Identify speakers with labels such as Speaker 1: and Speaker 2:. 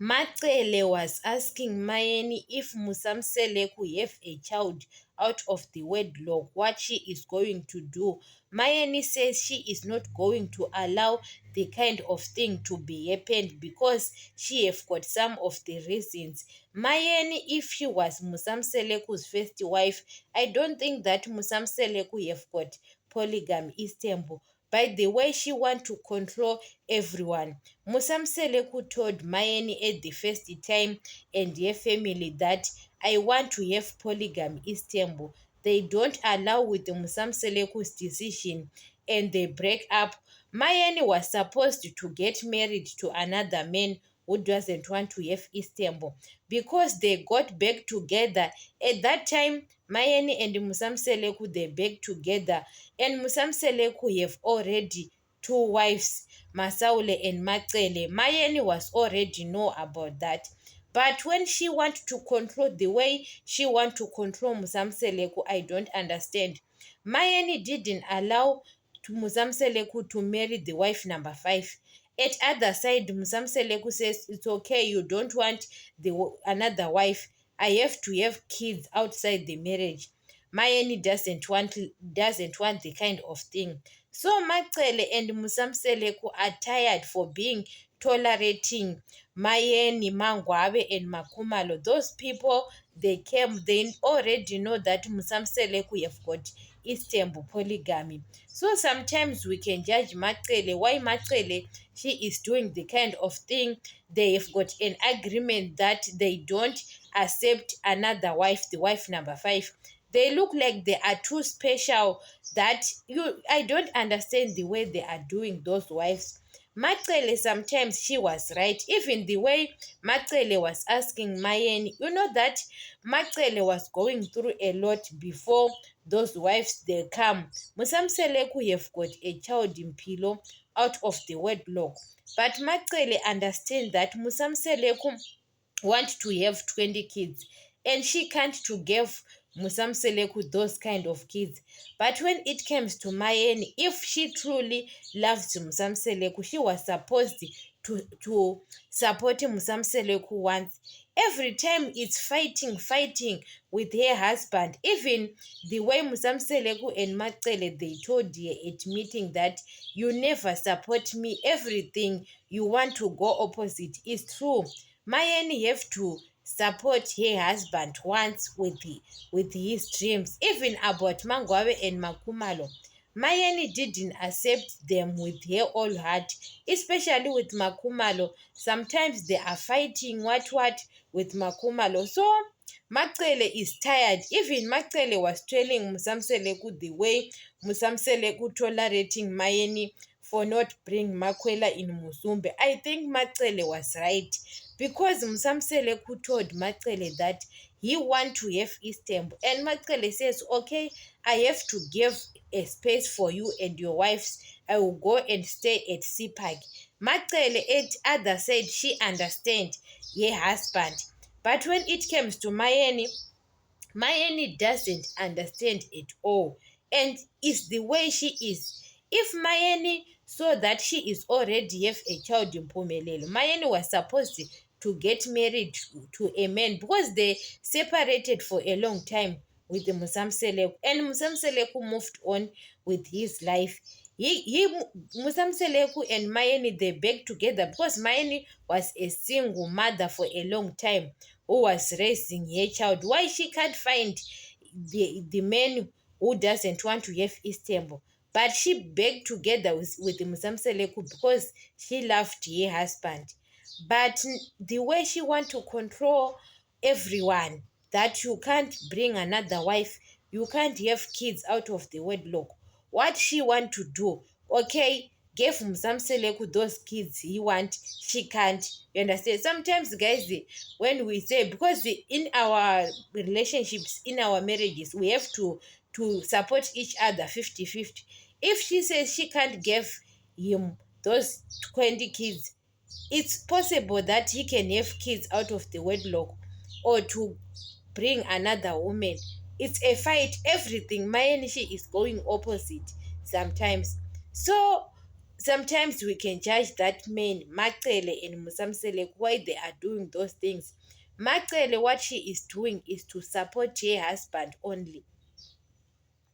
Speaker 1: Macele was asking Mayeni if Musamseleku have a child out of the wedlock, what she is going to do. Mayeni says she is not going to allow the kind of thing to be happened because she have got some of the reasons. Mayeni, if she was Musamseleku's first wife, I don't think that Musamseleku have got polygamy Istanbul. By the way, she want to control everyone. Musamseleku told Mayeni at the first time and her family that I want to have polygamy Istanbul. They don't allow with the Musamseleku's decision and they break up. Mayeni was supposed to get married to another man who doesn't want to have Istanbul because they got back together. At that time, Mayeni and Musamseleku they back together, and Musamseleku have already two wives, Masaule and Macele. Mayeni was already know about that. But when she want to control the way she want to control Musamseleku, I don't understand. Mayeni didn't allow Musamseleku to marry the wife number 5. At other side, Musamseleku says it's okay, you don't want another wife. I have to have kids outside the marriage. Mayeni doesn't want the kind of thing. So Macele and Musamseleku are tired for being tolerating Mayeni, Mangwabe, and Makumalo. Those people they came, they already know that Musamseleku have got Istanbul polygamy. So sometimes we can judge Macele. Why Macele? She is doing the kind of thing. They have got an agreement that they don't accept another wife, the wife number 5. They look like they are too special that I don't understand the way they are doing those wives. Macele, sometimes she was right. Even the way Macele was asking Mayeni, you know that Macele was going through a lot before those wives they come. Musamseleku have got a child in Pilo out of the wedlock. But Macele understand that Musamseleku want to have 20 kids and she can't to give Musamseleku those kind of kids. But when it comes to Mayeni, if she truly loves Musamseleku, she was supposed to support Musamseleku once. Every time it's fighting with her husband. Even the way Musamseleku and Macele they told her at meeting that you never support me, everything you want to go opposite is true. Mayeni have to support her husband once with his dreams, even about Mangwabe and Makumalo. Mayeni didn't accept them with her whole heart, especially with Makumalo. Sometimes they are fighting what with Makumalo. So Macele is tired. Even Macele was telling Musamseleku the way Musamseleku tolerating Mayeni for not bring Makwela in Musumbe. I think Macele was right because Musamseleku told Macele that he want to have Istanbul. And Macele says, okay, I have to give a space for you and your wives. I will go and stay at Sipak. Macele at other side, she understand her husband. But when it comes to Mayeni, Mayeni doesn't understand it all. And it's the way she is. If Mayeni saw that she is already have a child in Pumelelo, Mayeni was supposed to get married to a man because they separated for a long time with the Musamseleku. And Musamseleku moved on with his life. Musamseleku and Mayeni, they back together because Mayeni was a single mother for a long time who was raising her child. Why she can't find the man who doesn't want to have Istanbul? But she begged together with the Musamseleku because she loved her husband. But the way she want to control everyone, that you can't bring another wife, you can't have kids out of the wedlock. What she want to do, okay, give Musamseleku those kids he want, she can't. You understand? Sometimes, guys, when we say, because in our relationships, in our marriages, we have to support each other 50-50. If she says she can't give him those 20 kids, it's possible that he can have kids out of the wedlock or to bring another woman. It's a fight, everything. My energy is going opposite sometimes. So Sometimes we can judge that man, Macele and Musamselek, why they are doing those things. Macele, what she is doing is to support her husband only.